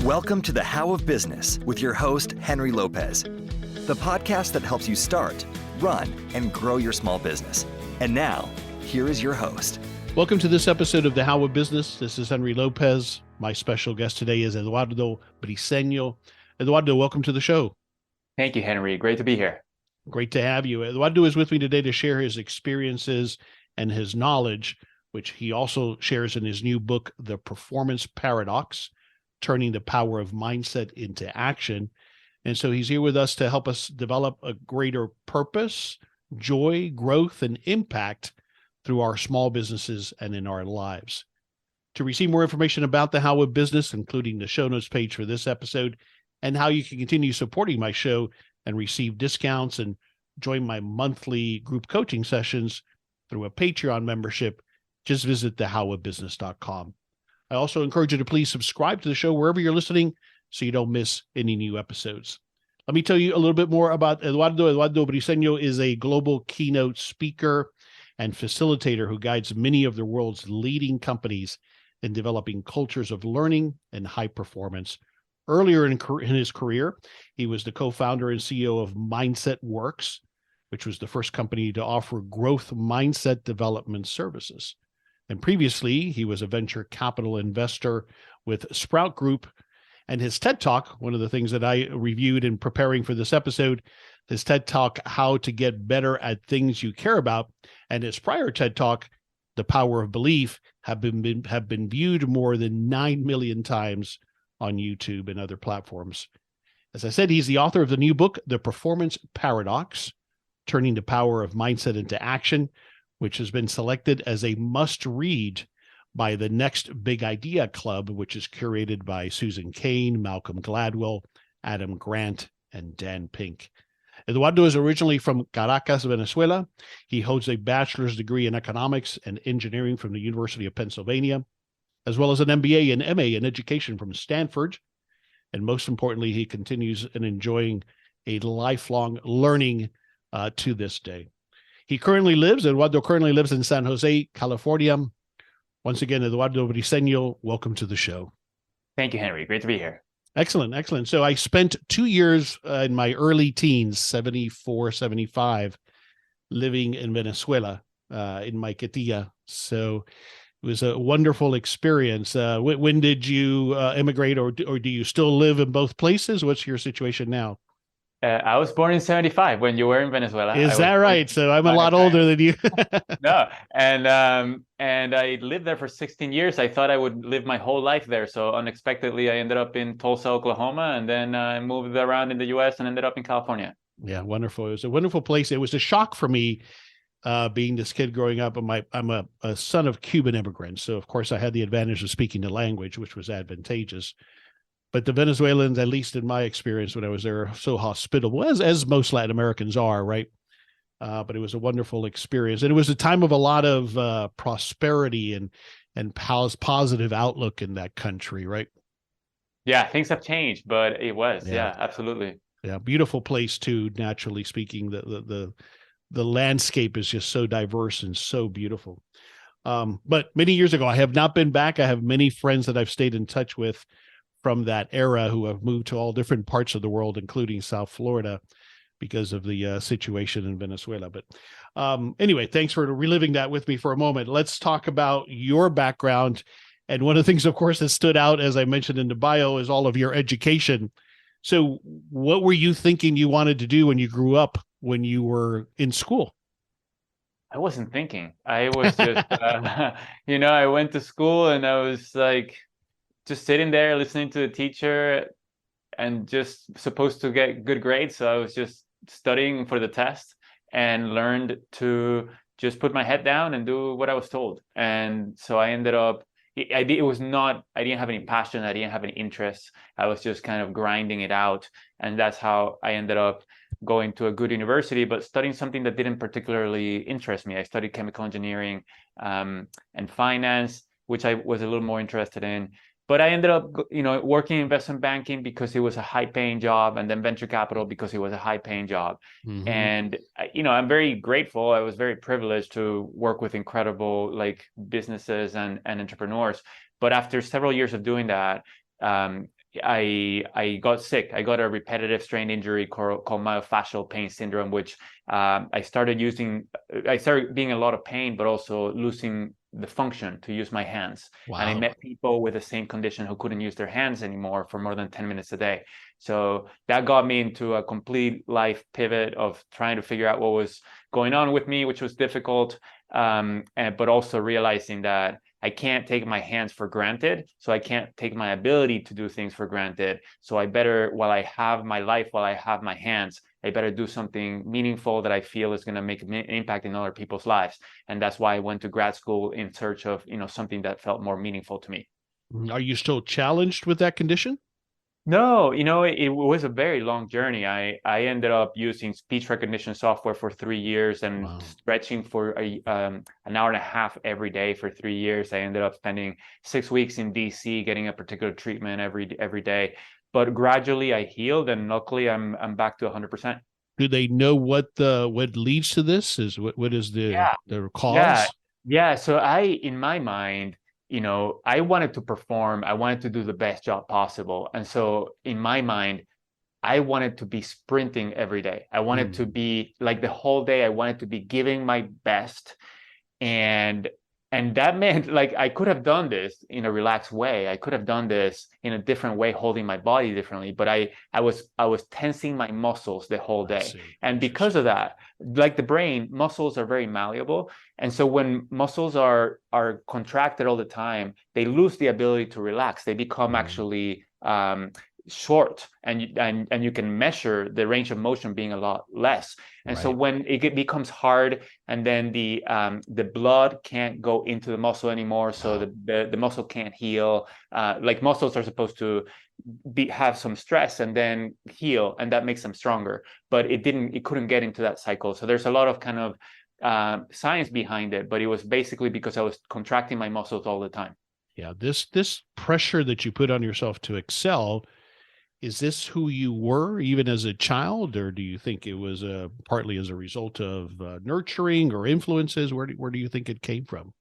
Welcome to the How of Business with your host, Henry Lopez, the podcast that helps you start, run, and grow your small business. And now, here is your host. Welcome to this episode of the How of Business. This is Henry Lopez. My special guest today is Eduardo Briceño. Eduardo, welcome to the show. Thank you, Henry. Great to be here. Great to have you. Eduardo is with me today to share his experiences and his knowledge, which he also shares in his new book, The Performance Paradox, Turning the Power of Mindset into Action. And so he's here with us to help us develop a greater purpose, joy, growth, and impact through our small businesses and in our lives. To receive more information about the How of Business, including the show notes page for this episode, and how you can continue supporting my show and receive discounts and join my monthly group coaching sessions through a Patreon membership, just visit thehowofbusiness.com. I also encourage you to please subscribe to the show wherever you're listening so you don't miss any new episodes. Let me tell you a little bit more about Eduardo. Eduardo Briceño is a global keynote speaker and facilitator who guides many of the world's leading companies in developing cultures of learning and high performance. Earlier in his career, he was the co-founder and CEO of Mindset Works, which was the first company to offer growth mindset development services. And previously, he was a venture capital investor with Sprout Group. And his TED Talk, one of the things that I reviewed in preparing for this episode, his TED Talk, How to Get Better at Things You Care About, and his prior TED Talk, The Power of Belief, have been viewed more than 9 million times on YouTube and other platforms. As I said, he's the author of the new book, The Performance Paradox, Turning the Power of Mindset into Action, which has been selected as a must-read by the Next Big Idea Club, which is curated by Susan Cain, Malcolm Gladwell, Adam Grant, and Dan Pink. Eduardo is originally from Caracas, Venezuela. He holds a bachelor's degree in economics and engineering from the University of Pennsylvania, as well as an MBA and MA in education from Stanford. And most importantly, he continues in enjoying a lifelong learning to this day. Eduardo currently lives in San Jose, California. Once again, Eduardo Briceño, welcome to the show. Thank you, Henry. Great to be here. Excellent, excellent. So I spent 2 years in my early teens, 74, 75, living in Venezuela, in Maiquetía. So it was a wonderful experience. When did you immigrate, or do you still live in both places? What's your situation now? I was born in 75 when you were in Venezuela. Is that right? So I'm a lot older than you. No, and I lived there for 16 years. I thought I would live my whole life there. So unexpectedly, I ended up in Tulsa, Oklahoma, and then I moved around in the U.S. and ended up in California. Yeah, wonderful. It was a wonderful place. It was a shock for me being this kid growing up. I'm a son of Cuban immigrants. So, of course, I had the advantage of speaking the language, which was advantageous. But the Venezuelans, at least in my experience when I was there, so hospitable, as most Latin Americans are, right? But it was a wonderful experience. And it was a time of a lot of prosperity and positive outlook in that country, right? Yeah, things have changed, but it was. Yeah, absolutely. Yeah, beautiful place too, naturally speaking. The landscape is just so diverse and so beautiful. But many years ago, I have not been back. I have many friends that I've stayed in touch with from that era who have moved to all different parts of the world, including South Florida, because of the situation in Venezuela. But anyway, thanks for reliving that with me for a moment. Let's talk about your background. And one of the things, of course, that stood out, as I mentioned in the bio, is all of your education. So what were you thinking you wanted to do when you grew up, when you were in school? I wasn't thinking. I was just, I went to school and I was like, just sitting there listening to the teacher and just supposed to get good grades. So I was just studying for the test and learned to just put my head down and do what I was told. And so I ended up, I didn't have any passion. I didn't have any interest. I was just kind of grinding it out. And that's how I ended up going to a good university, but studying something that didn't particularly interest me. I studied chemical engineering and finance, which I was a little more interested in. But I ended up, working in investment banking because it was a high-paying job, and then venture capital because it was a high-paying job. Mm-hmm. And I'm very grateful. I was very privileged to work with incredible businesses and entrepreneurs. But after several years of doing that, I got sick. I got a repetitive strain injury called myofascial pain syndrome, which I started being a lot of pain, but also losing the function to use my hands. Wow. And I met people with the same condition who couldn't use their hands anymore for more than 10 minutes a day. So that got me into a complete life pivot of trying to figure out what was going on with me, which was difficult, but also realizing that I can't take my hands for granted. So I can't take my ability to do things for granted. So I better, while I have my life, while I have my hands, I better do something meaningful that I feel is going to make an impact in other people's lives. And that's why I went to grad school in search of, something that felt more meaningful to me. Are you still challenged with that condition? No, it was a very long journey. I ended up using speech recognition software for 3 years and stretching for an hour and a half every day for 3 years. I ended up spending 6 weeks in DC getting a particular treatment every day. But gradually I healed, and luckily I'm back to 100%. Do they know what leads to this? What is the cause? Yeah. So in my mind, I wanted to perform. I wanted to do the best job possible. And so in my mind, I wanted to be sprinting every day. I wanted to be like the whole day. I wanted to be giving my best. And that meant, like, I could have done this in a relaxed way. I could have done this in a different way, holding my body differently. But I was tensing my muscles the whole day. And because of that, like the brain, muscles are very malleable. And so when muscles are contracted all the time, they lose the ability to relax. They become actually short, and you can measure the range of motion being a lot less. And so when it becomes hard, and then the blood can't go into the muscle anymore, so the muscle can't heal. Like muscles are supposed to have some stress and then heal, and that makes them stronger. But it couldn't get into that cycle. So there's a lot of kind of science behind it, but it was basically because I was contracting my muscles all the time. Yeah, this pressure that you put on yourself to excel, is this who you were even as a child, or do you think it was partly as a result of nurturing or influences? Where do you think it came from?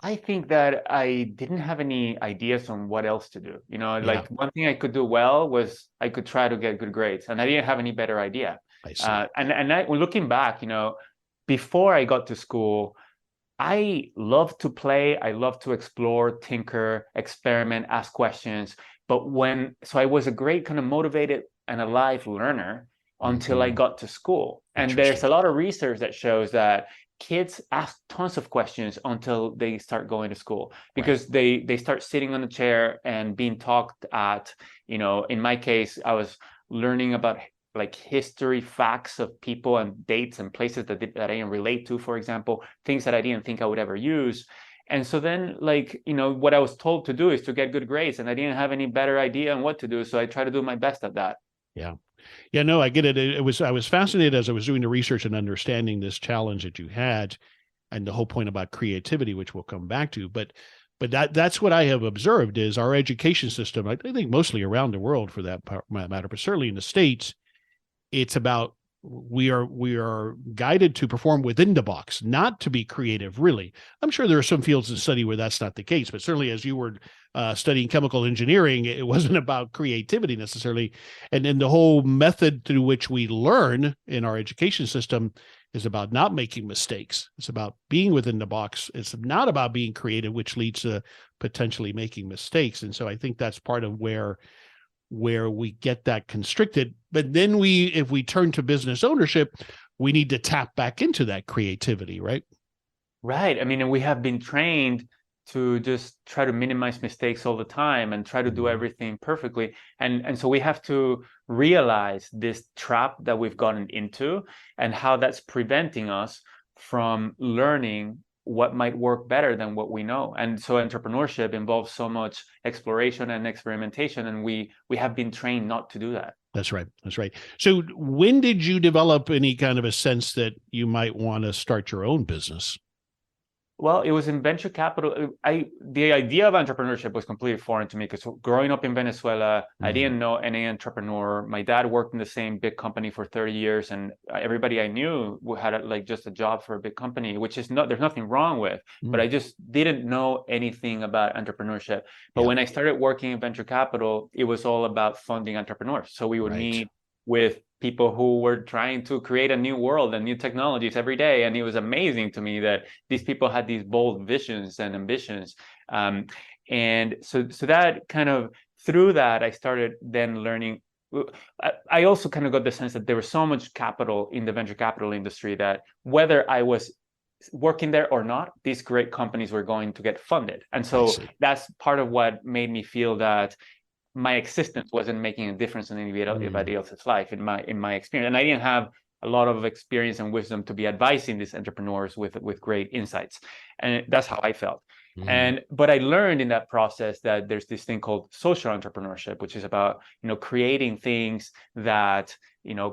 I think that I didn't have any ideas on what else to do. Like one thing I could do well was I could try to get good grades, and I didn't have any better idea. I see. When looking back, before I got to school, I loved to play. I loved to explore, tinker, experiment, ask questions. But so I was a great kind of motivated and alive learner until I got to school. And there's a lot of research that shows that kids ask tons of questions until they start going to school, because they start sitting on a chair and being talked at. In my case, I was learning about like history facts of people and dates and places that I didn't relate to, for example, things that I didn't think I would ever use. And so then, what I was told to do is to get good grades, and I didn't have any better idea on what to do. So I try to do my best at that. Yeah. Yeah, no, I get it. I was fascinated as I was doing the research and understanding this challenge that you had, and the whole point about creativity, which we'll come back to. But that's what I have observed is our education system, I think mostly around the world for that matter, but certainly in the States, it's about we are guided to perform within the box, not to be creative, really. I'm sure there are some fields of study where that's not the case, but certainly as you were studying chemical engineering, it wasn't about creativity necessarily. And then the whole method through which we learn in our education system is about not making mistakes. It's about being within the box. It's not about being creative, which leads to potentially making mistakes. And so I think that's part of where we get that constricted. But then if we turn to business ownership, we need to tap back into that creativity, right? Right. I mean, and we have been trained to just try to minimize mistakes all the time and try to do everything perfectly. And so we have to realize this trap that we've gotten into and how that's preventing us from learning what might work better than what we know. And so entrepreneurship involves so much exploration and experimentation, and we have been trained not to do that. That's right. So when did you develop any kind of a sense that you might want to start your own business? Well, it was in venture capital. The idea of entrepreneurship was completely foreign to me because growing up in Venezuela, I didn't know any entrepreneur. My dad worked in the same big company for 30 years, and everybody I knew had like just a job for a big company, which is there's nothing wrong with, but I just didn't know anything about entrepreneurship. But when I started working in venture capital, it was all about funding entrepreneurs. So we would meet with people who were trying to create a new world and new technologies every day. And it was amazing to me that these people had these bold visions and ambitions. And so that kind of, through that, I started then learning. I also kind of got the sense that there was so much capital in the venture capital industry that whether I was working there or not, these great companies were going to get funded. And so that's part of what made me feel that my existence wasn't making a difference in anybody else's life in my experience. And I didn't have a lot of experience and wisdom to be advising these entrepreneurs with great insights. And that's how I felt. But I learned in that process that there's this thing called social entrepreneurship, which is about, creating things that,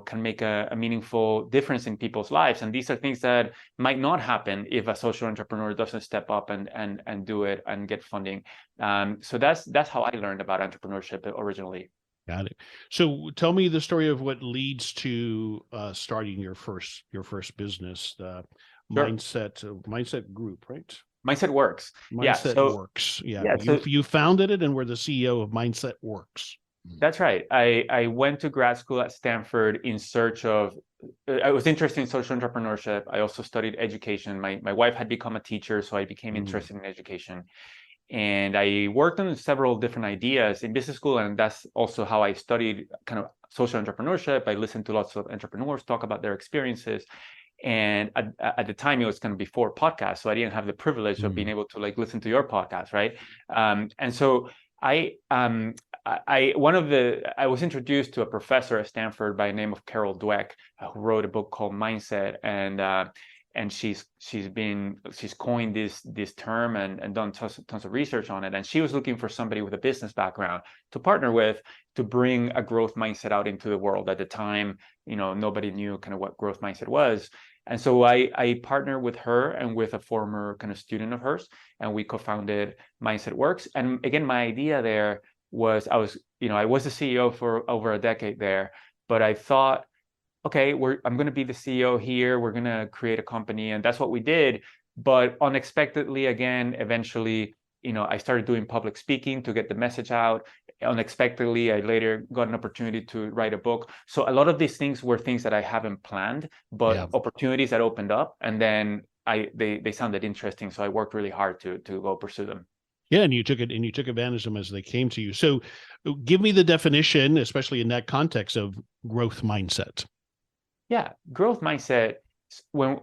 can make a meaningful difference in people's lives. And these are things that might not happen if a social entrepreneur doesn't step up and do it and get funding. So that's how I learned about entrepreneurship originally. Got it. So tell me the story of what leads to starting your first business, the Mindset Group, right? Mindset Works. Mindset Works. Yeah. You founded it and were the CEO of Mindset Works. That's right. I went to grad school at Stanford in search of, I was interested in social entrepreneurship. I also studied education. My wife had become a teacher, so I became interested in education. And I worked on several different ideas in business school, and that's also how I studied kind of social entrepreneurship. I listened to lots of entrepreneurs talk about their experiences. And at the time, it was kind of before podcasts, so I didn't have the privilege of being able to like listen to your podcast, right? And so I was introduced to a professor at Stanford by the name of Carol Dweck, who wrote a book called Mindset, and she's coined this term and done tons of research on it. And she was looking for somebody with a business background to partner with to bring a growth mindset out into the world. At the time, nobody knew kind of what growth mindset was. And so I partnered with her and with a former kind of student of hers, and we co-founded Mindset Works. And again, my idea there was I was the CEO for over a decade there, but I thought, okay, I'm going to be the CEO here. We're going to create a company, and that's what we did. But unexpectedly, again, eventually, I started doing public speaking to get the message out. Unexpectedly, I later got an opportunity to write a book. So a lot of these things were things that I haven't planned, but opportunities that opened up, and then they sounded interesting. So I worked really hard to go pursue them. Yeah, and you took advantage of them as they came to you. So give me the definition, especially in that context, of growth mindset. Yeah, growth mindset, when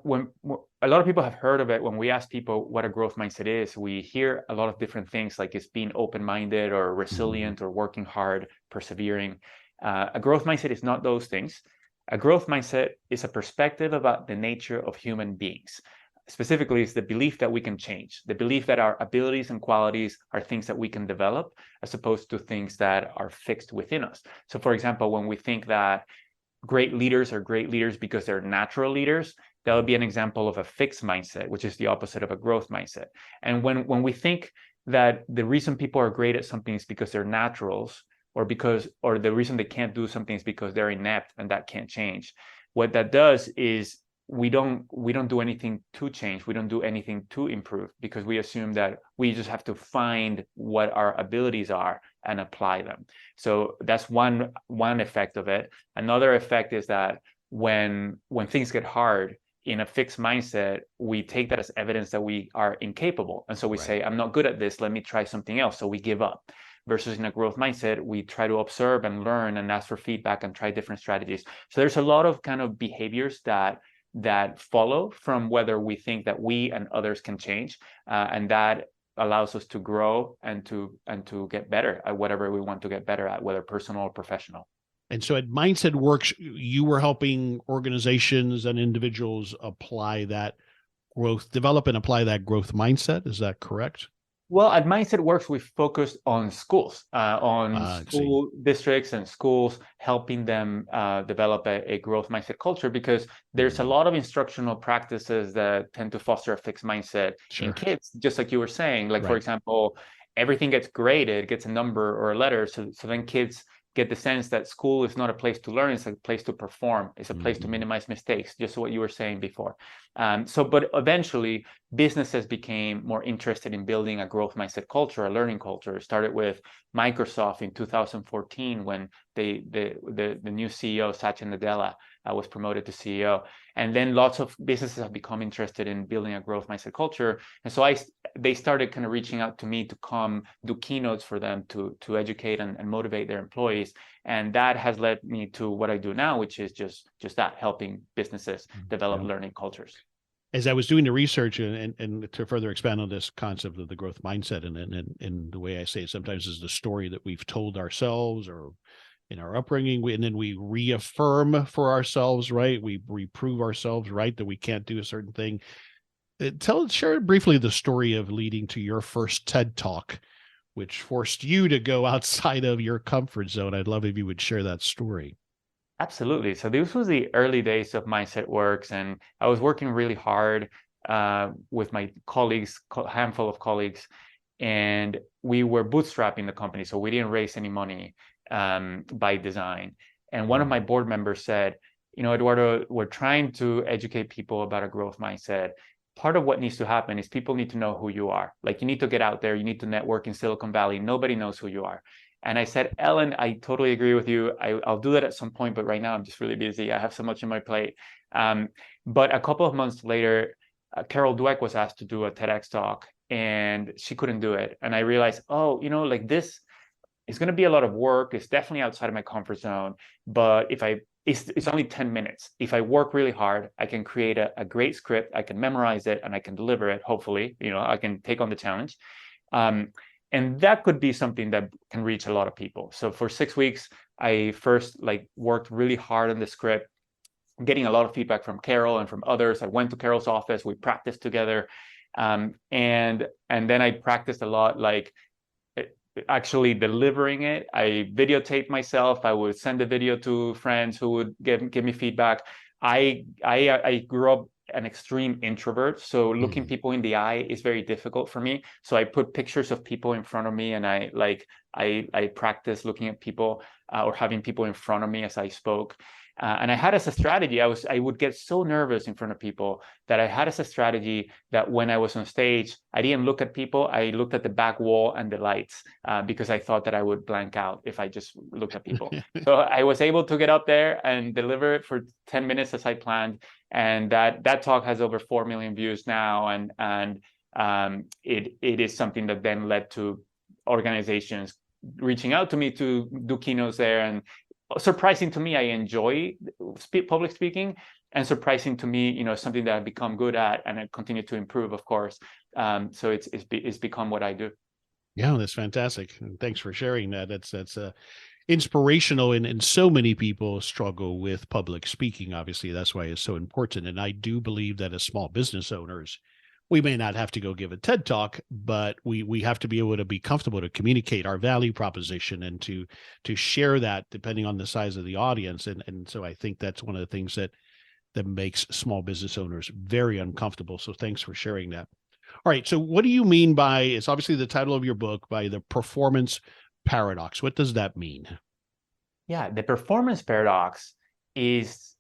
a lot of people have heard of it, when we ask people what a growth mindset is, we hear a lot of different things, like it's being open-minded or resilient or working hard, persevering. A growth mindset is not those things. A growth mindset is a perspective about the nature of human beings. Specifically, it's the belief that we can change, the belief that our abilities and qualities are things that we can develop, as opposed to things that are fixed within us. So, for example, when we think that great leaders are great leaders because they're natural leaders, that would be an example of a fixed mindset, which is the opposite of a growth mindset. And when we think that the reason people are great at something is because they're naturals, or the reason they can't do something is because they're inept and that can't change, what that does is we don't do anything to change. We don't do anything to improve, because we assume that we just have to find what our abilities are and apply them. So that's one effect of it. Another effect is that when things get hard in a fixed mindset, we take that as evidence that we are incapable. And so we say, I'm not good at this, let me try something else. So we give up. Versus in a growth mindset, we try to observe and learn and ask for feedback and try different strategies. So there's a lot of kind of behaviors that follow from whether we think that we and others can change, and that allows us to grow and to get better at whatever we want to get better at, whether personal or professional. And so at Mindset Works, you were helping organizations and individuals develop and apply that growth mindset. Is that correct? Well, at Mindset Works, we focused on schools, on school districts and schools, helping them develop a growth mindset culture, because there's a lot of instructional practices that tend to foster a fixed mindset in kids, just like you were saying. Like, for example, everything gets graded, gets a number or a letter. So then kids get the sense that school is not a place to learn, it's a place to perform, it's a place to minimize mistakes, just what you were saying before. But eventually, businesses became more interested in building a growth mindset culture, a learning culture. It started with Microsoft in 2014 when the new CEO, Satya Nadella, was promoted to CEO. And then lots of businesses have become interested in building a growth mindset culture. And so they started kind of reaching out to me to come do keynotes for them to educate and motivate their employees. And that has led me to what I do now, which is just that, helping businesses develop learning cultures. As I was doing the research and to further expand on this concept of the growth mindset, and the way I say it sometimes is the story that we've told ourselves or in our upbringing, and then we reaffirm for ourselves, right? We reprove ourselves, right, that we can't do a certain thing. Share briefly the story of leading to your first TED Talk, which forced you to go outside of your comfort zone. I'd love if you would share that story. Absolutely. So this was the early days of Mindset Works, and I was working really hard with my colleagues, a handful of colleagues, and we were bootstrapping the company. So we didn't raise any money by design. And one of my board members said, Eduardo, we're trying to educate people about a growth mindset. Part of what needs to happen is people need to know who you are. Like, you need to get out there, you need to network in Silicon Valley. Nobody knows who you are. And I said, Ellen, I totally agree with you. I'll do that at some point, but right now I'm just really busy. I have so much on my plate. But a couple of months later, Carol Dweck was asked to do a TEDx talk, and she couldn't do it. And I realized, like, this is going to be a lot of work. It's definitely outside of my comfort zone. But it's only 10 minutes. If I work really hard, I can create a great script. I can memorize it and I can deliver it. Hopefully, I can take on the challenge. And that could be something that can reach a lot of people. So for 6 weeks, I first worked really hard on the script, getting a lot of feedback from Carol and from others. I went to Carol's office, we practiced together. And then I practiced a lot, actually delivering it. I videotaped myself. I would send the video to friends who would give me feedback. I grew up an extreme introvert, so looking people in the eye is very difficult for me. So I put pictures of people in front of me, and I practice looking at people or having people in front of me as I spoke. And I had as a strategy, I would get so nervous in front of people that I had as a strategy that when I was on stage, I didn't look at people. I looked at the back wall and the lights because I thought that I would blank out if I just looked at people. So I was able to get up there and deliver it for 10 minutes as I planned. And that talk has over 4 million views now. And it is something that then led to organizations reaching out to me to do keynotes there. And surprising to me, I enjoy public speaking, and surprising to me, something that I've become good at, and I continue to improve, of course. So it's become what I do. Yeah, that's fantastic. Thanks for sharing that. That's inspirational, and so many people struggle with public speaking. Obviously, that's why it's so important. And I do believe that as small business owners, we may not have to go give a TED Talk, but we have to be able to be comfortable to communicate our value proposition and to share that depending on the size of the audience. And so I think that's one of the things that makes small business owners very uncomfortable. So thanks for sharing that. All right. So what do you mean by, it's obviously the title of your book, by the performance paradox? What does that mean? Yeah, the performance paradox is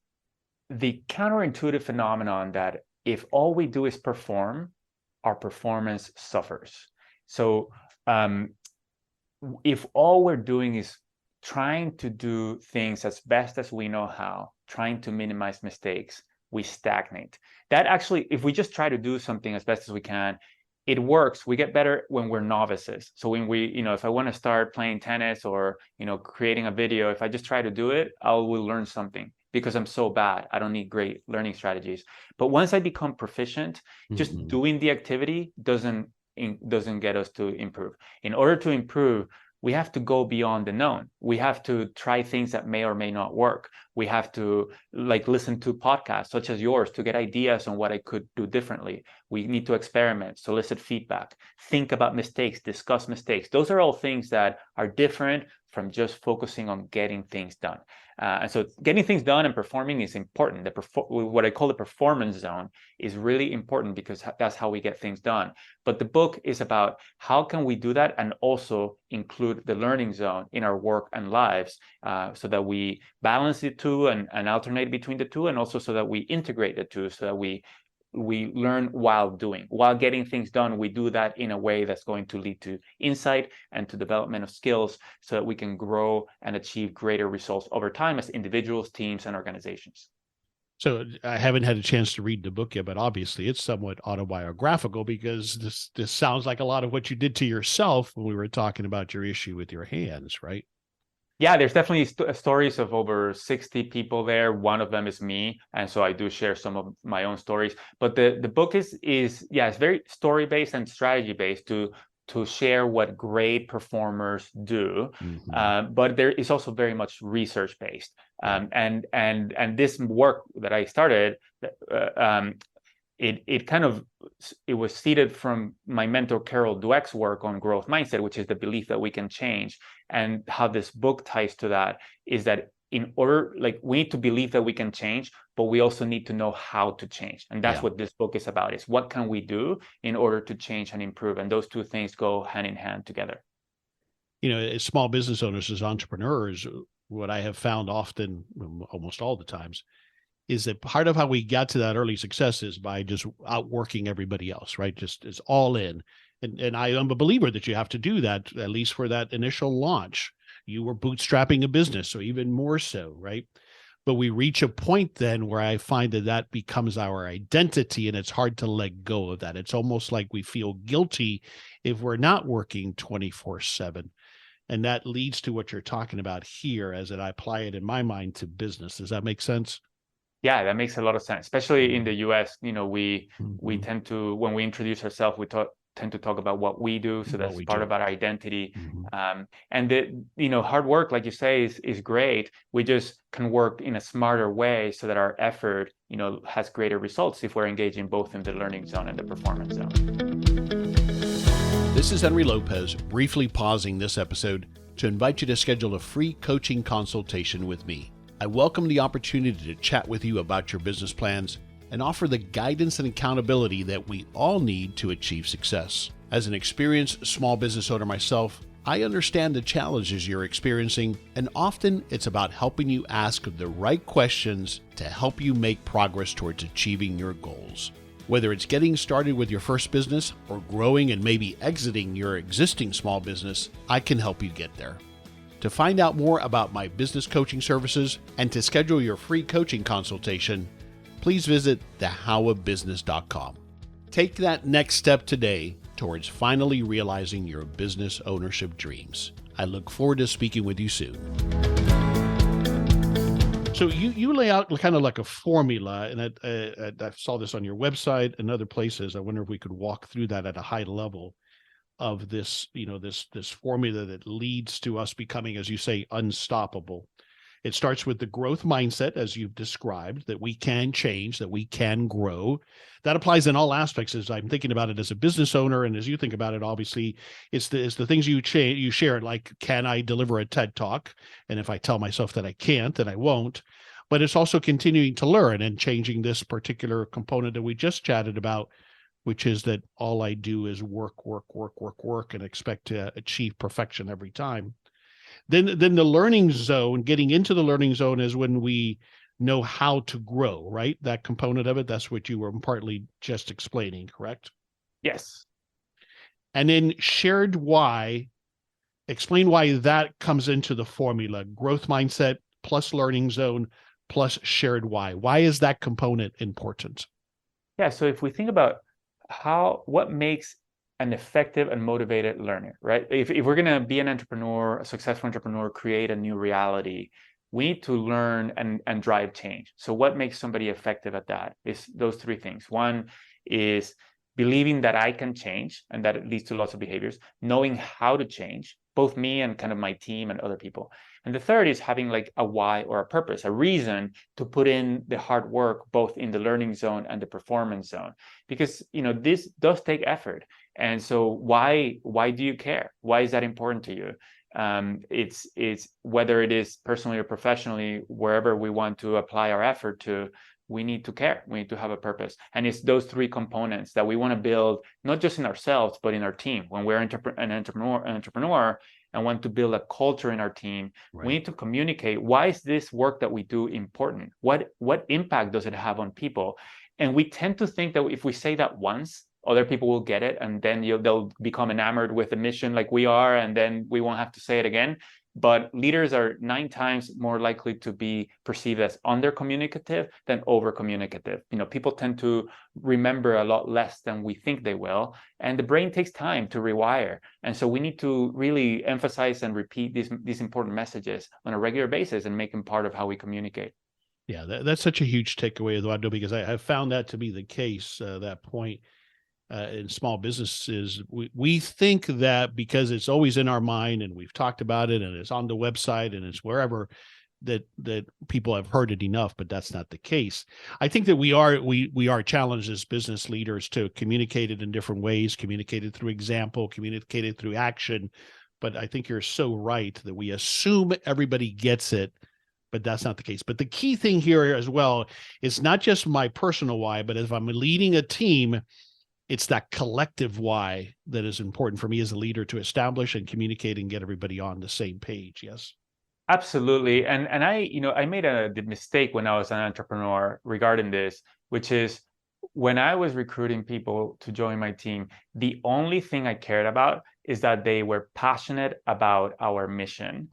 the counterintuitive phenomenon that if all we do is perform, our performance suffers. So if all we're doing is trying to do things as best as we know how, trying to minimize mistakes, we stagnate. That actually, if we just try to do something as best as we can, it works. We get better when we're novices. So when we, if I want to start playing tennis or, creating a video, if I just try to do it, I will learn something. Because I'm so bad, I don't need great learning strategies. But once I become proficient, just doing the activity doesn't get us to improve. In order to improve, we have to go beyond the known. We have to try things that may or may not work. We have to listen to podcasts such as yours to get ideas on what I could do differently. We need to experiment, solicit feedback, think about mistakes, discuss mistakes. Those are all things that are different from just focusing on getting things done. And so getting things done and performing is important. What I call the performance zone is really important because that's how we get things done. But the book is about how can we do that and also include the learning zone in our work and lives, so that we balance the two and alternate between the two, and also so that we integrate the two, so that we learn while getting things done. We do that in a way that's going to lead to insight and to development of skills, so that we can grow and achieve greater results over time as individuals, teams, and organizations. So I haven't had a chance to read the book yet, but obviously it's somewhat autobiographical, because this sounds like a lot of what you did to yourself when we were talking about your issue with your hands, right? Yeah, there's definitely stories of over 60 people there. One of them is me, and so I do share some of my own stories. But the book is it's very story based and strategy based to share what great performers do. Mm-hmm. But there is also very much research based. And this work that I started, it was seeded from my mentor Carol Dweck's work on growth mindset, which is the belief that we can change. And how this book ties to that is that in order, we need to believe that we can change, but we also need to know how to change. And that's what this book is about, is what can we do in order to change and improve? And those two things go hand in hand together. As small business owners, as entrepreneurs, what I have found often, almost all the times, is that part of how we got to that early success is by just outworking everybody else, right? Just is all in. And I am a believer that you have to do that, at least for that initial launch. You were bootstrapping a business, so even more so, right? But we reach a point then where I find that becomes our identity, and it's hard to let go of that. It's almost like we feel guilty if we're not working 24/7. And that leads to what you're talking about here, as I apply it in my mind to business. Does that make sense? Yeah, that makes a lot of sense, especially in the US. We tend to, when we introduce ourselves, we tend to talk about what we do. So that's part of our identity. And the hard work, like you say, is great. We just can work in a smarter way so that our effort, has greater results if we're engaging both in the learning zone and the performance zone. This is Henry Lopez, briefly pausing this episode to invite you to schedule a free coaching consultation with me. I welcome the opportunity to chat with you about your business plans and offer the guidance and accountability that we all need to achieve success. As an experienced small business owner myself, I understand the challenges you're experiencing, and often it's about helping you ask the right questions to help you make progress towards achieving your goals. Whether it's getting started with your first business or growing and maybe exiting your existing small business, I can help you get there. To find out more about my business coaching services and to schedule your free coaching consultation, please visit thehowofbusiness.com. Take that next step today towards finally realizing your business ownership dreams. I look forward to speaking with you soon. So you lay out kind of like a formula, and I saw this on your website and other places. I wonder if we could walk through that at a high level of this, this formula that leads to us becoming, as you say, unstoppable. It starts with the growth mindset, as you've described, that we can change, that we can grow. That applies in all aspects, as I'm thinking about it as a business owner, and as you think about it, obviously, it's the things you share, like, can I deliver a TED Talk? And if I tell myself that I can't, then I won't. But it's also continuing to learn and changing this particular component that we just chatted about, which is that all I do is work, and expect to achieve perfection every time. Then the learning zone, getting into the learning zone, is when we know how to grow, right? That component of it, that's what you were partly just explaining, correct? Yes. And then shared why, explain why that comes into the formula: growth mindset plus learning zone plus shared why. Why is that component important? Yeah, so if we think about what makes an effective and motivated learner, right? If we're going to be an entrepreneur, a successful entrepreneur, create a new reality, we need to learn and drive change. So what makes somebody effective at that is those three things. One is believing that I can change, and that it leads to lots of behaviors, knowing how to change, both me and kind of my team and other people. And the third is having like a why or a purpose, a reason to put in the hard work, both in the learning zone and the performance zone, because this does take effort. And so why do you care? Why is that important to you? It's whether it is personally or professionally, wherever we want to apply our effort to, we need to care. We need to have a purpose. And it's those three components that we want to build, not just in ourselves, but in our team. When we're an entrepreneur and want to build a culture in our team, we need to communicate, why is this work that we do important? What impact does it have on people? And we tend to think that if we say that once, other people will get it, and then they'll become enamored with the mission like we are, and then we won't have to say it again. But leaders are 9 times more likely to be perceived as under-communicative than over-communicative. People tend to remember a lot less than we think they will, and the brain takes time to rewire. And so we need to really emphasize and repeat these important messages on a regular basis and make them part of how we communicate. Yeah, that's such a huge takeaway, Eduardo, because I have found that to be the case, that point. In small businesses, we think that because it's always in our mind and we've talked about it and it's on the website and it's wherever, that people have heard it enough, but that's not the case. I think that we are challenged as business leaders to communicate it in different ways, communicate it through example, communicate it through action. But I think you're so right that we assume everybody gets it, but that's not the case. But the key thing here as well is not just my personal why, but if I'm leading a team, it's that collective why that is important for me as a leader to establish and communicate and get everybody on the same page. Yes. Absolutely. And I made the mistake when I was an entrepreneur regarding this, which is when I was recruiting people to join my team, the only thing I cared about is that they were passionate about our mission.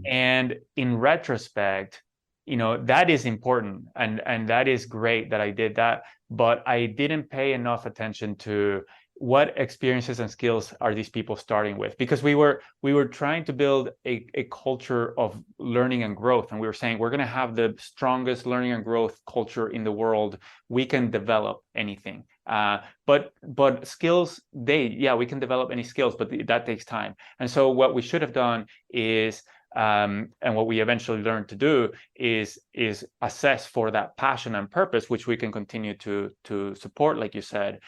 And in retrospect, that is important, and that is great that I did that, but I didn't pay enough attention to what experiences and skills are these people starting with, because we were trying to build a culture of learning and growth, and we were saying we're going to have the strongest learning and growth culture in the world. We can develop anything, but skills, we can develop any skills, but that takes time. And so what we should have done is and what we eventually learned to do is assess for that passion and purpose, which we can continue to support, like you said.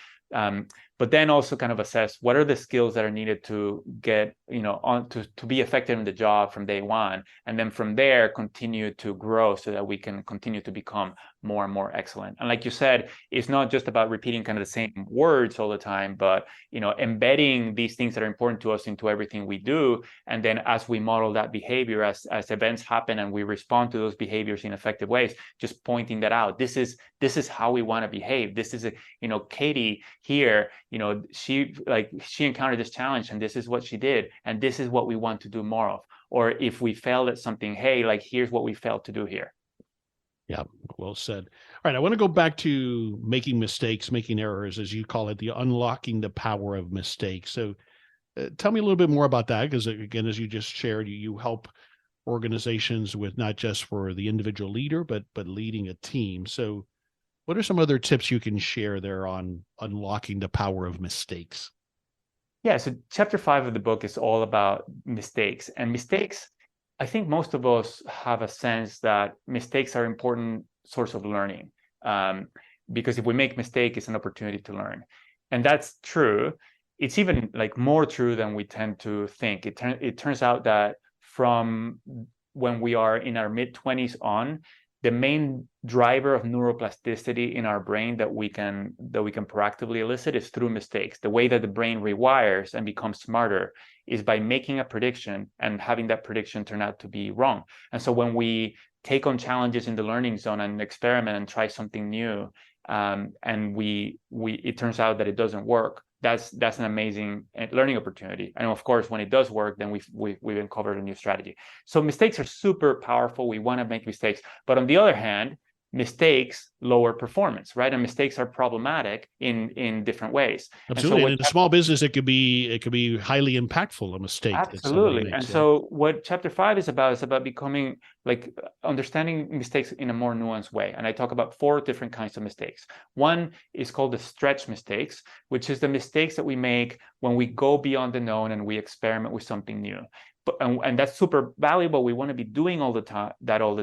But then also kind of assess what are the skills that are needed to get, on to be effective in the job from day one. And then from there, continue to grow so that we can continue to become more and more excellent. And like you said, it's not just about repeating kind of the same words all the time, but, embedding these things that are important to us into everything we do. And then as we model that behavior, as events happen and we respond to those behaviors in effective ways, just pointing that out. This is how we want to behave. This is Katie here, she encountered this challenge and this is what she did. And this is what we want to do more of. Or if we failed at something, hey, here's what we failed to do here. Yeah, well said. All right, I want to go back to making mistakes, making errors, as you call it, the unlocking the power of mistakes. So tell me a little bit more about that, because again, as you just shared, you help organizations with not just for the individual leader, but leading a team. So what are some other tips you can share there on unlocking the power of mistakes? Yeah, so chapter 5 of the book is all about mistakes. And mistakes, I think most of us have a sense that mistakes are an important source of learning, because if we make mistakes, it's an opportunity to learn. And that's true. It's even more true than we tend to think. It turns out that from when we are in our mid-20s on, the main driver of neuroplasticity in our brain that we can proactively elicit is through mistakes. The way that the brain rewires and becomes smarter is by making a prediction and having that prediction turn out to be wrong. And so when we take on challenges in the learning zone and experiment and try something new, and it turns out that it doesn't work, that's an amazing learning opportunity. And of course, when it does work, then we've uncovered a new strategy. So mistakes are super powerful. We want to make mistakes. But on the other hand, mistakes lower performance, right? And mistakes are problematic in different ways. Absolutely. And And in a small business, it could be highly impactful, a mistake that somebody absolutely. makes. And so what chapter 5 is about becoming like understanding mistakes in a more nuanced way. And I talk about 4 different kinds of mistakes. One is called the stretch mistakes, which is the mistakes that we make when we go beyond the known and we experiment with something new. And that's super valuable. We want to be doing all the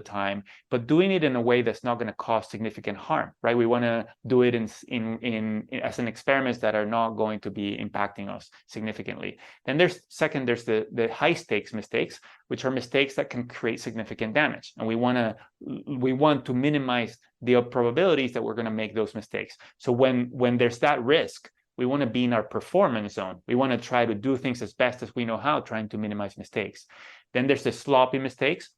time, but doing it in a way that's not going to cause significant harm, right? We want to do it in as an experiments that are not going to be impacting us significantly. Then there's the high stakes mistakes, which are mistakes that can create significant damage, and we want to minimize the probabilities that we're going to make those mistakes. So when there's that risk, we want to be in our performance zone. We want to try to do things as best as we know how, trying to minimize mistakes. Then there's the sloppy mistakes,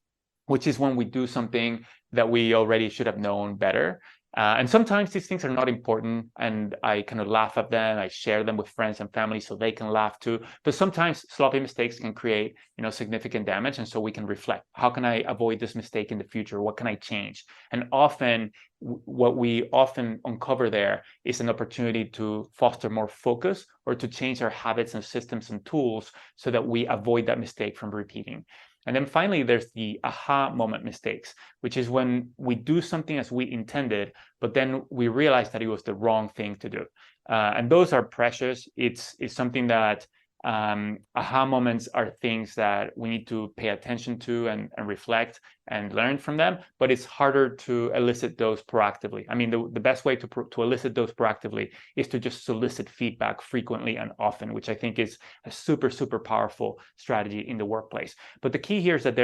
which is when we do something that we already should have known better. And sometimes these things are not important, and I kind of laugh at them. I share them with friends and family so they can laugh too. But sometimes sloppy mistakes can create, significant damage, and so we can reflect: how can I avoid this mistake in the future? What can I change? And often, what we often uncover there is an opportunity to foster more focus or to change our habits and systems and tools so that we avoid that mistake from repeating. And then finally, there's the aha moment mistakes, which is when we do something as we intended, but then we realize that it was the wrong thing to do. And those are precious. It's something that aha moments are things that we need to pay attention to and reflect and learn from them, but it's harder to elicit those proactively. I mean, the best way to elicit those proactively is to just solicit feedback frequently and often, which I think is a super, super powerful strategy in the workplace. But the key here is that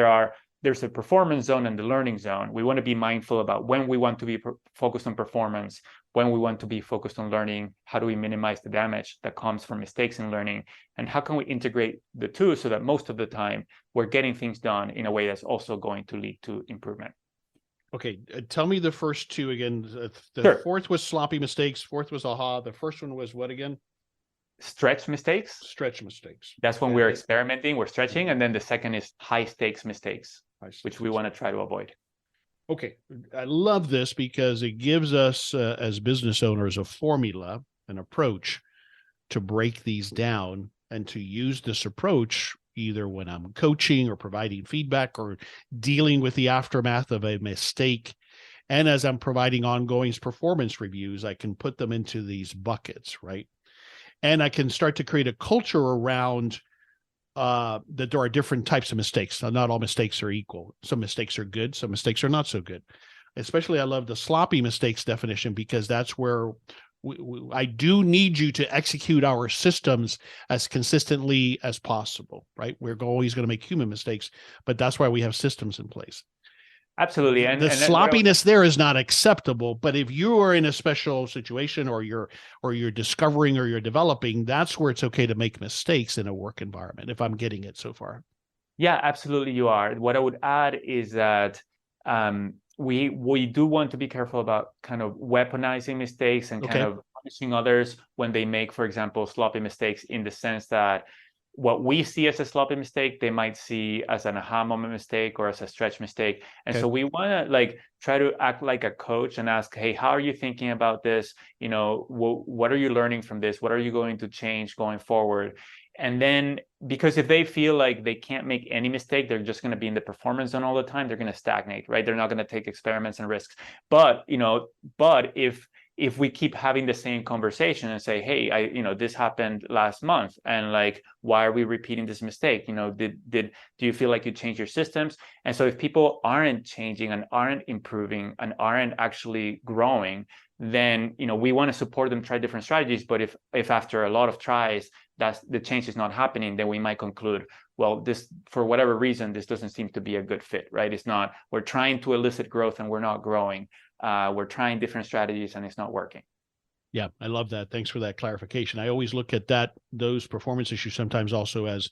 there's a performance zone and the learning zone. We want to be mindful about when we want to be focused on performance, when we want to be focused on learning, how do we minimize the damage that comes from mistakes in learning, and how can we integrate the two so that most of the time we're getting things done in a way that's also going to lead to improvement. Okay, tell me the first two again. The Sure. Fourth was sloppy mistakes. Fourth was aha. The first one was what again? Stretch mistakes. Stretch mistakes. That's when we're experimenting, we're stretching. And then the second is high stakes mistakes, which we want to try to avoid. Okay, I love this because it gives us as business owners a formula, an approach to break these down and to use this approach either when I'm coaching or providing feedback or dealing with the aftermath of a mistake. And as I'm providing ongoing performance reviews, I can put them into these buckets, right? And I can start to create a culture around that there are different types of mistakes. Now, not all mistakes are equal. Some mistakes are good. Some mistakes are not so good. Especially, I love the sloppy mistakes definition because that's where I do need you to execute our systems as consistently as possible, right? We're always going to make human mistakes, but that's why we have systems in place. Absolutely. And the sloppiness there is not acceptable. But if you are in a special situation or you're discovering or you're developing, that's where it's okay to make mistakes in a work environment, if I'm getting it so far. Yeah, absolutely you are. What I would add is that we do want to be careful about kind of weaponizing mistakes and kind of punishing others when they make, for example, sloppy mistakes, in the sense that what we see as a sloppy mistake, they might see as an aha moment mistake or as a stretch mistake. And so we want to try to act like a coach and ask, hey, how are you thinking about this? What are you learning from this? What are you going to change going forward? And then, because if they feel like they can't make any mistake, they're just going to be in the performance zone all the time, they're going to stagnate, right? They're not going to take experiments and risks. But if we keep having the same conversation and say, hey, this happened last month, and why are we repeating this mistake? Do you feel like you changed your systems? And so if people aren't changing and aren't improving and aren't actually growing, then, we want to support them, try different strategies. But if after a lot of tries, the change is not happening, then we might conclude, well, this, for whatever reason, this doesn't seem to be a good fit, right? It's not, we're trying to elicit growth and we're not growing. We're trying different strategies and it's not working. Yeah, I love that. Thanks for that clarification. I always look at those performance issues sometimes also as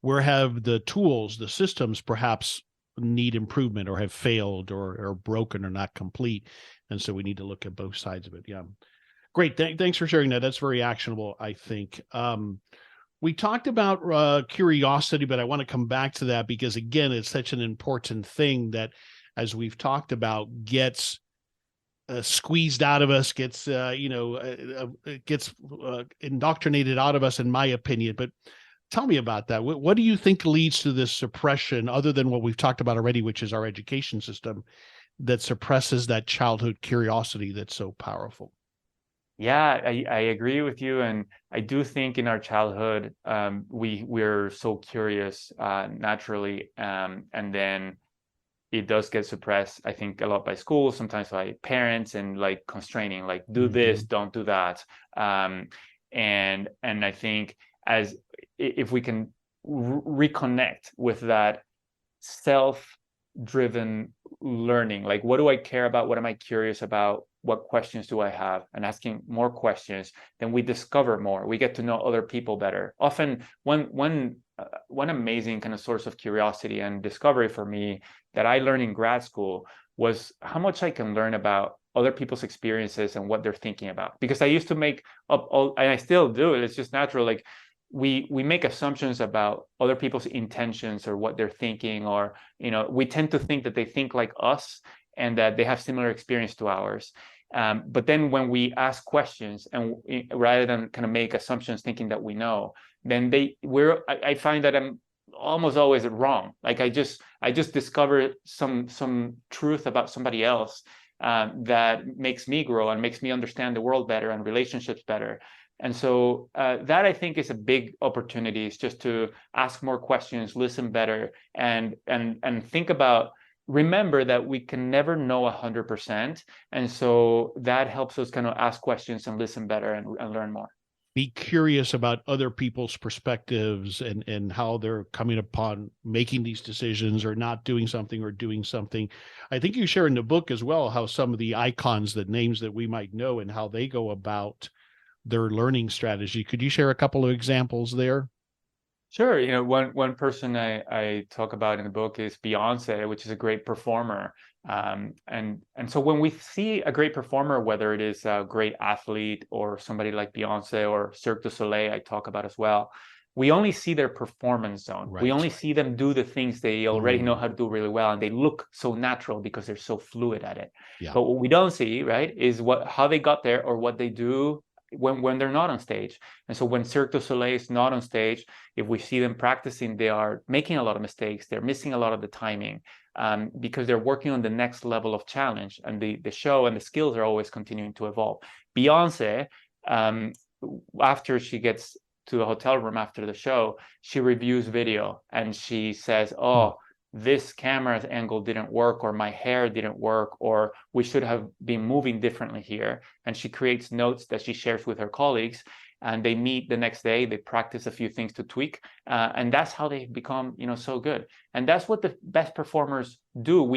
where have the tools, the systems perhaps need improvement or have failed or broken or not complete. And so we need to look at both sides of it. Yeah. Great. Thanks for sharing that. That's very actionable, I think. We talked about curiosity, but I want to come back to that because, again, it's such an important thing that, as we've talked about, gets squeezed out of us, gets gets indoctrinated out of us, in my opinion. But tell me about that. What do you think leads to this suppression, other than what we've talked about already, which is our education system, that suppresses that childhood curiosity that's so powerful? Yeah, I agree with you, and I do think in our childhood we're so curious naturally, and then it does get suppressed, I think, a lot by schools, sometimes by parents, and like constraining, like do this, don't do that. And I think if we can reconnect with that self-driven learning, like what do I care about? What am I curious about? What questions do I have? And asking more questions, then we discover more. We get to know other people better. Often one amazing kind of source of curiosity and discovery for me that I learned in grad school was how much I can learn about other people's experiences and what they're thinking about. Because I used to make up and I still do it, it's just natural, like we make assumptions about other people's intentions or what they're thinking, or we tend to think that they think like us and that they have similar experience to ours. But then when we ask questions, and rather than kind of make assumptions thinking that we know, then I find that I'm almost always wrong. Like I just discover some truth about somebody else that makes me grow and makes me understand the world better and relationships better. And so that, I think, is a big opportunity, is just to ask more questions, listen better, and think about, remember that we can never know 100%. And so that helps us kind of ask questions and listen better and learn more. Be curious about other people's perspectives and how they're coming upon making these decisions, or not doing something, or doing something. I think you share in the book as well how some of the icons, the names that we might know, and how they go about their learning strategy. Could you share a couple of examples there? Sure. One person I talk about in the book is Beyonce, which is a great performer. And so when we see a great performer, whether it is a great athlete or somebody like Beyonce or Cirque du Soleil, I talk about as well, we only see their performance zone. Right. We only see them do the things they already know how to do really well, and they look so natural because they're so fluid at it. Yeah. But what we don't see, right, is how they got there, or what they do when they're not on stage. And so when Cirque du Soleil is not on stage, if we see them practicing, they are making a lot of mistakes. They're missing a lot of the timing because they're working on the next level of challenge, and the show and the skills are always continuing to evolve. Beyonce, after she gets to the hotel room after the show, she reviews video and she says, this camera's angle didn't work, or my hair didn't work, or we should have been moving differently here. And she creates notes that she shares with her colleagues, and they meet the next day, they practice a few things to tweak, and that's how they become so good. And that's what the best performers do.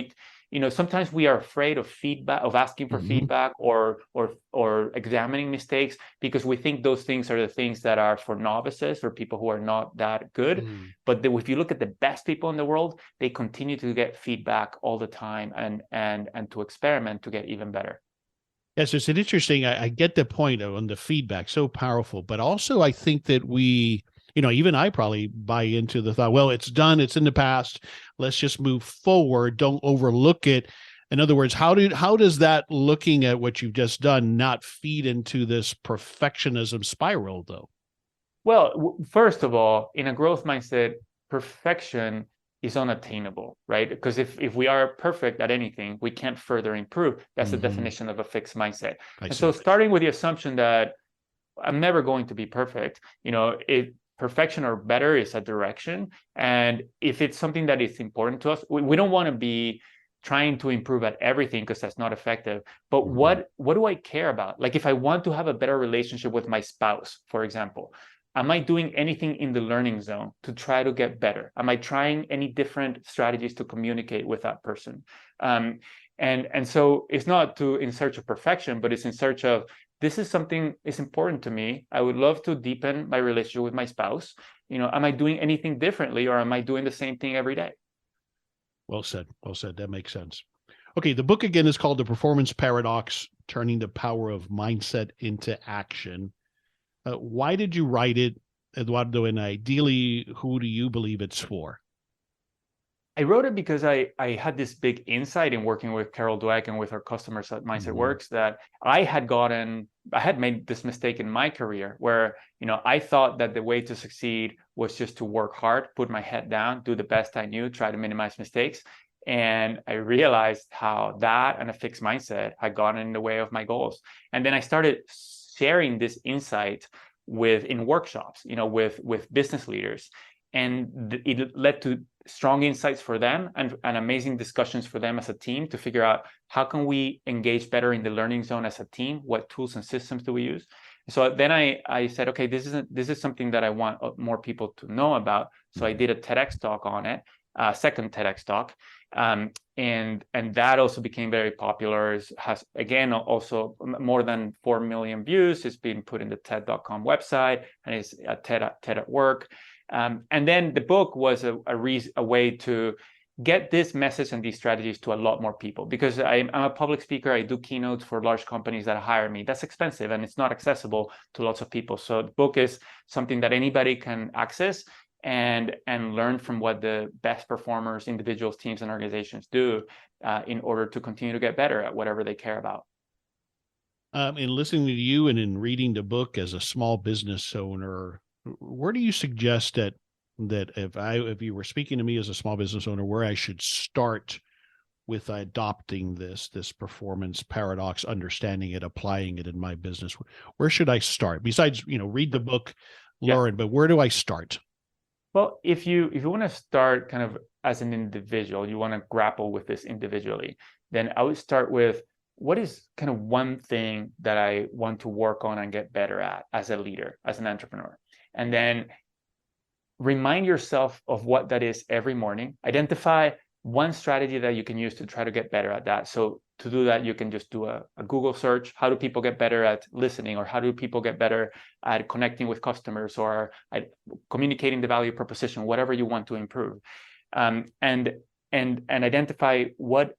Sometimes we are afraid of feedback, of asking for feedback, or examining mistakes, because we think those things are the things that are for novices, for people who are not that good. But if you look at the best people in the world, they continue to get feedback all the time, and to experiment to get even better. Yes, it's an interesting. I get the point on the feedback, so powerful. But also, I think that we, even I probably buy into the thought, well, it's done, it's in the past, let's just move forward, don't overlook it. In other words, how does that, looking at what you've just done, not feed into this perfectionism spiral, though? Well, first of all, in a growth mindset, perfection is unattainable, right? Because if we are perfect at anything, we can't further improve. That's the definition of a fixed mindset. So starting with the assumption that I'm never going to be perfect, perfection or better is a direction. And if it's something that is important to us, we don't want to be trying to improve at everything, because that's not effective. But what do I care about? Like if I want to have a better relationship with my spouse, for example, am I doing anything in the learning zone to try to get better? Am I trying any different strategies to communicate with that person? And so it's not in search of perfection, but it's in search of, this is something is important to me. I would love to deepen my relationship with my spouse. Am I doing anything differently, or am I doing the same thing every day? Well said. Well said. That makes sense. Okay. The book again is called The Performance Paradox: Turning the Power of Mindset into Action. Why did you write it, Eduardo? And ideally, who do you believe it's for? I wrote it because I had this big insight in working with Carol Dweck and with our customers at Mindset Works, that I had made this mistake in my career where, I thought that the way to succeed was just to work hard, put my head down, do the best I knew, try to minimize mistakes. And I realized how that and a fixed mindset had gotten in the way of my goals. And then I started sharing this insight in workshops, with business leaders. And it led to strong insights for them and amazing discussions for them as a team to figure out how can we engage better in the learning zone as a team, what tools and systems do we use. So then I said, okay, this is something that I want more people to know about. So I did a TEDx talk on it, second TEDx talk, and that also became very popular. It has, again, also more than 4 million views. It's been put in the TED.com website, and it's a TED at Work. And then the book was a way to get this message and these strategies to a lot more people, because I'm a public speaker. I do keynotes for large companies that hire me. That's expensive and it's not accessible to lots of people. So the book is something that anybody can access and learn from what the best performers, individuals, teams, and organizations do in order to continue to get better at whatever they care about. In listening to you and in reading the book as a small business owner, where do you suggest that if you were speaking to me as a small business owner, where I should start with adopting this performance paradox, understanding it, applying it in my business? Where should I start? Besides, read the book, learn, but where do I start? Well, if you want to start kind of as an individual, you want to grapple with this individually, then I would start with, what is kind of one thing that I want to work on and get better at as a leader, as an entrepreneur? And then remind yourself of what that is every morning. Identify one strategy that you can use to try to get better at that. So to do that, you can just do a Google search. How do people get better at listening? Or how do people get better at connecting with customers, or at communicating the value proposition, whatever you want to improve? And identify what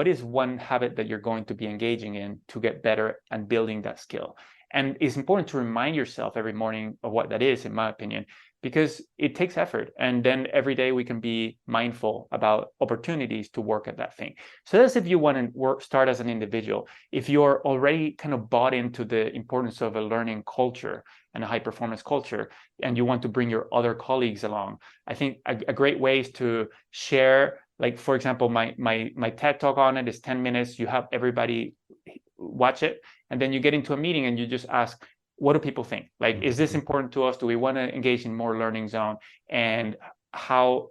is one habit that you're going to be engaging in to get better and building that skill. And it's important to remind yourself every morning of what that is, in my opinion, because it takes effort. And then every day we can be mindful about opportunities to work at that thing. So that's if you want to start as an individual. If you're already kind of bought into the importance of a learning culture and a high performance culture, and you want to bring your other colleagues along, I think a great way is to share. Like, for example, my TED talk on it is 10 minutes. You have everybody watch it, and then you get into a meeting and you just ask, what do people think? Like, is this important to us? Do we want to engage in more learning zone? And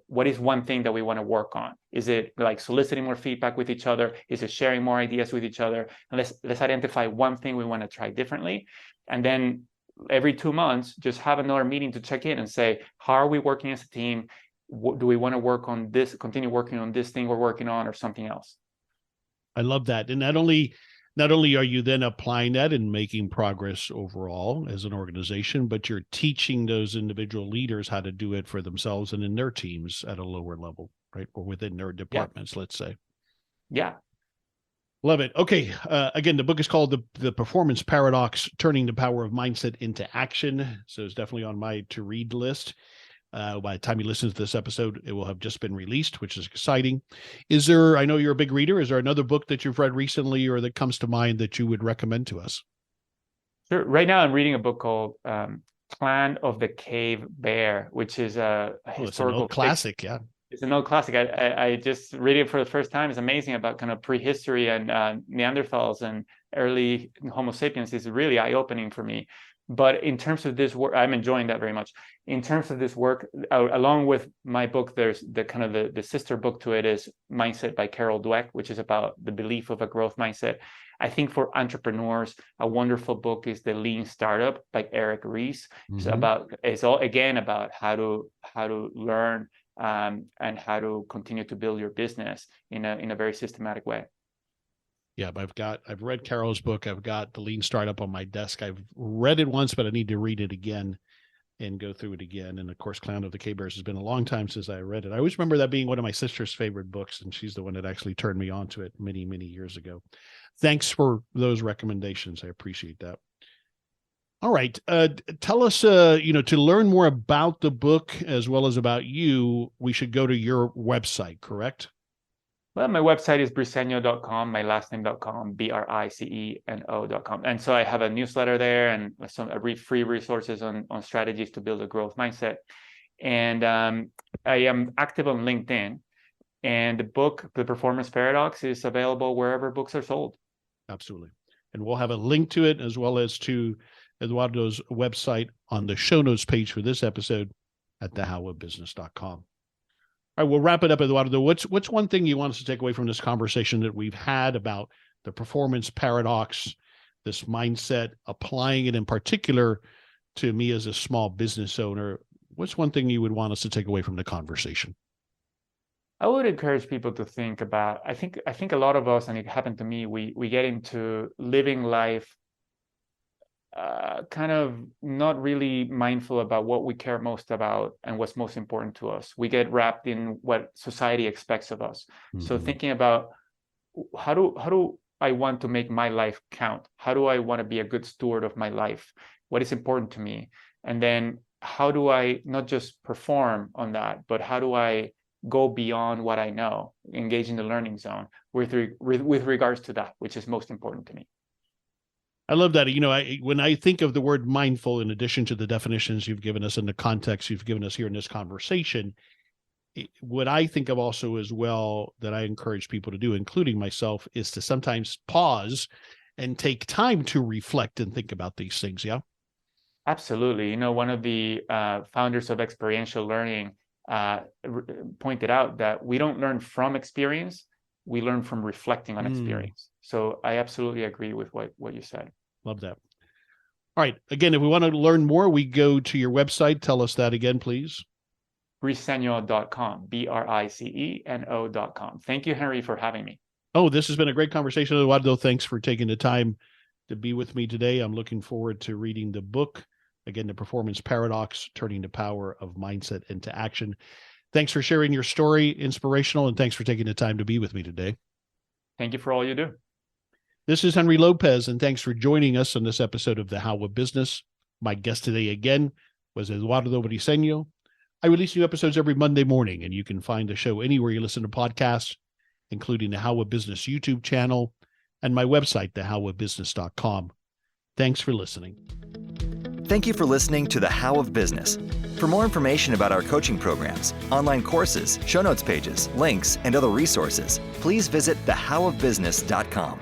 what is one thing that we want to work on? Is it like soliciting more feedback with each other? Is it sharing more ideas with each other? And let's identify one thing we want to try differently. And then every 2 months, just have another meeting to check in and say, how are we working as a team? Do we want to work on this, continue working on this thing we're working on, or something else? I love that. And not only are you then applying that and making progress overall as an organization, but you're teaching those individual leaders how to do it for themselves and in their teams at a lower level, right? Or within their departments, let's say. Yeah. Love it. Okay. Again, the book is called The Performance Paradox, Turning the Power of Mindset into Action. So it's definitely on my to-read list. By the time you listen to this episode, it will have just been released, which is exciting. I know you're a big reader. Is there another book that you've read recently or that comes to mind that you would recommend to us? Sure. Right now I'm reading a book called Clan of the Cave Bear, which is a historical it's an old classic. Yeah. It's an old classic. I just read it for the first time. It's amazing about kind of prehistory and Neanderthals and early Homo sapiens. It's really eye-opening for me. But in terms of this work, I'm enjoying that very much. In terms of this work, along with my book, there's the sister book to it is Mindset by Carol Dweck, which is about the belief of a growth mindset. I think for entrepreneurs, a wonderful book is The Lean Startup by Eric Ries. Mm-hmm. It's all again about how to learn and how to continue to build your business in a very systematic way. Yeah, I've read Carol's book. I've got The Lean Startup on my desk. I've read it once, but I need to read it again and go through it again. And of course, Clan of the Cave Bears has been a long time since I read it. I always remember that being one of my sister's favorite books, and she's the one that actually turned me on to it many, many years ago. Thanks for those recommendations. I appreciate that. All right. Tell us, to learn more about the book as well as about you, we should go to your website, correct? Well, my website is briceño.com, my last name.com, BRICENO.com. And so I have a newsletter there and some free resources on strategies to build a growth mindset. And I am active on LinkedIn. And the book, The Performance Paradox, is available wherever books are sold. Absolutely. And we'll have a link to it as well as to Eduardo's website on the show notes page for this episode at thehowofbusiness.com. All right, we'll wrap it up, Eduardo. What's one thing you want us to take away from this conversation that we've had about the performance paradox, this mindset, applying it in particular to me as a small business owner? What's one thing you would want us to take away from the conversation? I would encourage people to think about, I think a lot of us, and it happened to me, we get into living life kind of not really mindful about what we care most about and what's most important to us. We get wrapped in what society expects of us. Mm-hmm. So thinking about how do I want to make my life count? How do I want to be a good steward of my life? What is important to me? And then how do I not just perform on that, but how do I go beyond what I know, engage in the learning zone with regards to that, which is most important to me. I love that. When I think of the word mindful, in addition to the definitions you've given us and the context you've given us here in this conversation, what I think of also as well that I encourage people to do, including myself, is to sometimes pause and take time to reflect and think about these things. Yeah, absolutely. One of the founders of experiential learning pointed out that we don't learn from experience, we learn from reflecting on experience. So I absolutely agree with what you said. Love that. All right. Again, if we want to learn more, we go to your website. Tell us that again, please. Briceño.com, BRICENO.com. Thank you, Henry, for having me. Oh, this has been a great conversation, Eduardo. Thanks for taking the time to be with me today. I'm looking forward to reading the book. Again, The Performance Paradox, Turning the Power of Mindset into Action. Thanks for sharing your story, inspirational, and thanks for taking the time to be with me today. Thank you for all you do. This is Henry Lopez, and thanks for joining us on this episode of The How of Business. My guest today again was Eduardo Briceño. I release new episodes every Monday morning, and you can find the show anywhere you listen to podcasts, including the How of Business YouTube channel and my website, thehowofbusiness.com. Thanks for listening. Thank you for listening to The How of Business. For more information about our coaching programs, online courses, show notes pages, links, and other resources, please visit thehowofbusiness.com.